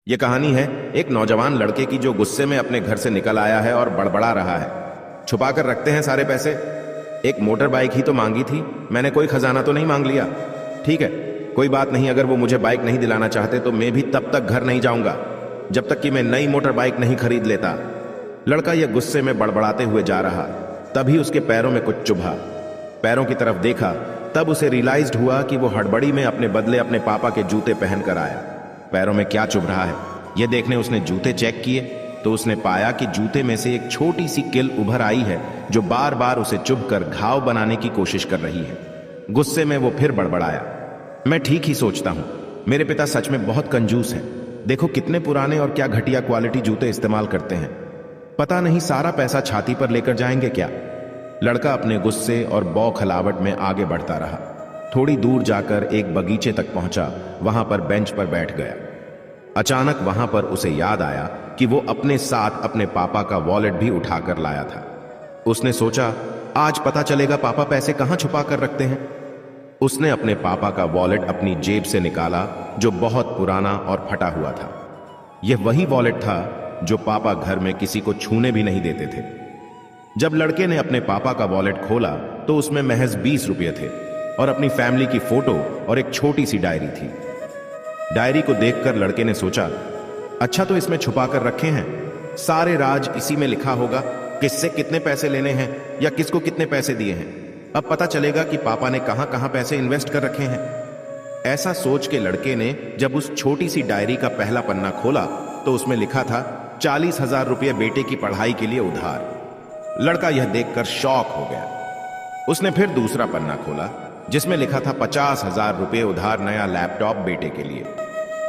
ये कहानी है एक नौजवान लड़के की जो गुस्से में अपने घर से निकल आया है और बड़बड़ा रहा है। छुपा कर रखते हैं सारे पैसे। एक मोटर बाइक ही तो मांगी थी, मैंने कोई खजाना तो नहीं मांग लिया। ठीक है, कोई बात नहीं, अगर वो मुझे बाइक नहीं दिलाना चाहते तो मैं भी तब तक घर नहीं जाऊंगा जब तक कि मैं नई मोटर बाइक नहीं खरीद लेता। लड़का यह गुस्से में बड़बड़ाते हुए जा रहा, तभी उसके पैरों में कुछ चुभा। पैरों की तरफ देखा, तब उसे रियलाइज्ड हुआ कि वो हड़बड़ी में अपने बदले अपने पापा के जूते पहनकर आया। पैरों में क्या चुभ रहा है यह देखने उसने जूते चेक किए तो उसने पाया कि जूते में से एक छोटी सी किल उभर आई है जो बार बार उसे चुभकर घाव बनाने की कोशिश कर रही है। गुस्से में वो फिर बड़बड़ाया, मैं ठीक ही सोचता हूं, मेरे पिता सच में बहुत कंजूस हैं। देखो कितने पुराने और क्या घटिया क्वालिटी जूते इस्तेमाल करते हैं। पता नहीं सारा पैसा छाती पर लेकर जाएंगे क्या। लड़का अपने गुस्से और बौखलाहट में आगे बढ़ता रहा। थोड़ी दूर जाकर एक बगीचे तक पहुंचा, वहां पर बेंच पर बैठ गया। अचानक वहां पर उसे याद आया कि वो अपने साथ अपने पापा का वॉलेट भी उठाकर लाया था। उसने सोचा, आज पता चलेगा पापा पैसे कहां छुपा कर रखते हैं। उसने अपने पापा का वॉलेट अपनी जेब से निकाला जो बहुत पुराना और फटा हुआ था। यह वही वॉलेट था जो पापा घर में किसी को छूने भी नहीं देते थे। जब लड़के ने अपने पापा का वॉलेट खोला तो उसमें महज 20 रुपये थे और अपनी फैमिली की फोटो और एक छोटी सी डायरी थी। डायरी को देखकर लड़के ने सोचा, अच्छा तो इसमें छुपा कर रखे हैं, सारे राज इसी में लिखा होगा, किससे कितने पैसे लेने हैं या किसको कितने पैसे दिए हैं। अब पता चलेगा कि पापा ने कहां कहां पैसे इन्वेस्ट कर रखे हैं। ऐसा सोच के लड़के ने जब उस छोटी सी डायरी का पहला पन्ना खोला तो उसमें लिखा था 40,000 रुपये बेटे की पढ़ाई के लिए उधार। लड़का यह देखकर शॉक हो गया। उसने फिर दूसरा पन्ना खोला जिसमें लिखा था 50,000 रुपये उधार नया लैपटॉप बेटे के लिए।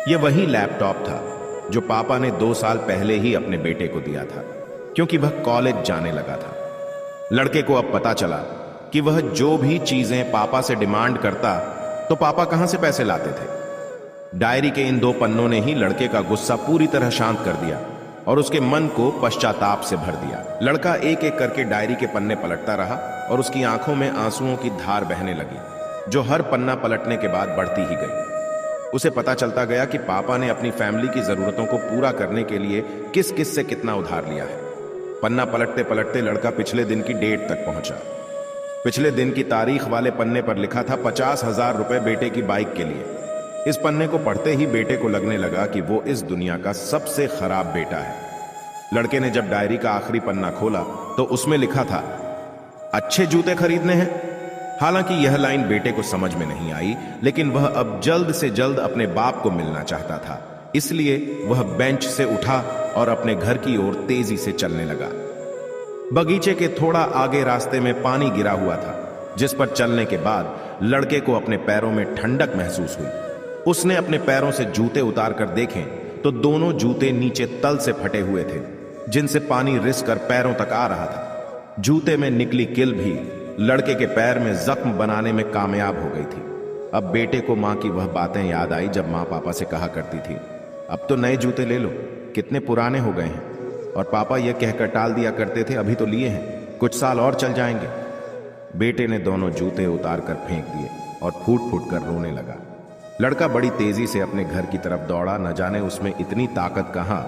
यह वही लैपटॉप था जो पापा ने 2 साल पहले ही अपने बेटे को दिया था क्योंकि वह कॉलेज जाने लगा था। लड़के को अब पता चला कि वह जो भी चीजें पापा से डिमांड करता तो पापा कहां से पैसे लाते थे। डायरी के इन 2 पन्नों ने ही लड़के का गुस्सा पूरी तरह शांत कर दिया और उसके मन को पश्चाताप से भर दिया। लड़का एक एक करके डायरी के पन्ने पलटता रहा और उसकी आंखों में आंसुओं की धार बहने लगी जो हर पन्ना पलटने के बाद बढ़ती ही गई। उसे पता चलता गया कि पापा ने अपनी फैमिली की जरूरतों को पूरा करने के लिए किस किस से कितना उधार लिया है। पन्ना पलटते पलटते लड़का पिछले दिन की डेट तक पहुंचा। पिछले दिन की तारीख वाले पन्ने पर लिखा था 50,000 रुपए बेटे की बाइक के लिए। इस पन्ने को पढ़ते ही बेटे को लगने लगा कि वो इस दुनिया का सबसे खराब बेटा है। लड़के ने जब डायरी का आखिरी पन्ना खोला तो उसमें लिखा था, अच्छे जूते खरीदने हैं। हालांकि यह लाइन बेटे को समझ में नहीं आई, लेकिन वह अब जल्द से जल्द अपने बाप को मिलना चाहता था, इसलिए वह बेंच से उठा और अपने घर की ओर तेजी से चलने लगा। बगीचे के थोड़ा आगे रास्ते में पानी गिरा हुआ था जिस पर चलने के बाद लड़के को अपने पैरों में ठंडक महसूस हुई। उसने अपने पैरों से जूते उतार कर देखे तो दोनों जूते नीचे तल से फटे हुए थे जिनसे पानी रिस कर पैरों तक आ रहा था। जूते में निकली किल भी लड़के के पैर में जख्म बनाने में कामयाब हो गई थी। अब बेटे को मां की वह बातें याद आई जब मां पापा से कहा करती थी, अब तो नए जूते ले लो, कितने पुराने हो गए हैं। और पापा यह कहकर टाल दिया करते थे, अभी तो लिए हैं, कुछ साल और चल जाएंगे। बेटे ने दोनों जूते उतार कर फेंक दिए और फूट फूट कर रोने लगा। लड़का बड़ी तेजी से अपने घर की तरफ दौड़ा, न जाने उसमें इतनी ताकत कहां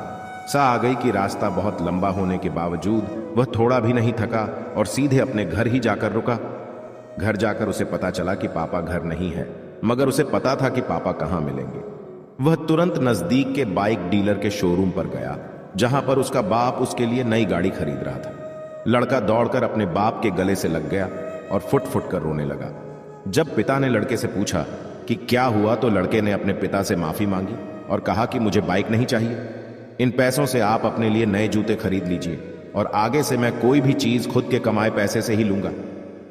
सा आ गई कि रास्ता बहुत लंबा होने के बावजूद वह थोड़ा भी नहीं थका और सीधे अपने घर ही जाकर रुका। घर जाकर उसे पता चला कि पापा घर नहीं है, मगर उसे पता था कि पापा कहां मिलेंगे। वह तुरंत नजदीक के बाइक डीलर के शोरूम पर गया जहां पर उसका बाप उसके लिए नई गाड़ी खरीद रहा था। लड़का दौड़कर अपने बाप के गले से लग गया और फुट फुट कर रोने लगा। जब पिता ने लड़के से पूछा कि क्या हुआ तो लड़के ने अपने पिता से माफी मांगी और कहा कि मुझे बाइक नहीं चाहिए, इन पैसों से आप अपने लिए नए जूते खरीद लीजिए और आगे से मैं कोई भी चीज खुद के कमाए पैसे से ही लूंगा।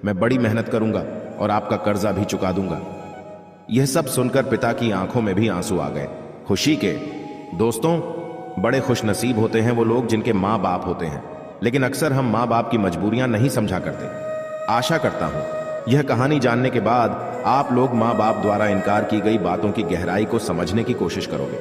मैं बड़ी मेहनत करूंगा और आपका कर्जा भी चुका दूंगा। यह सब सुनकर पिता की आंखों में भी आंसू आ गए खुशी के। दोस्तों, बड़े खुश नसीब होते हैं वो लोग जिनके माँ बाप होते हैं, लेकिन अक्सर हम माँ बाप की मजबूरियां नहीं समझा करते। आशा करता हूं यह कहानी जानने के बाद आप लोग माँ बाप द्वारा इनकार की गई बातों की गहराई को समझने की कोशिश करोगे।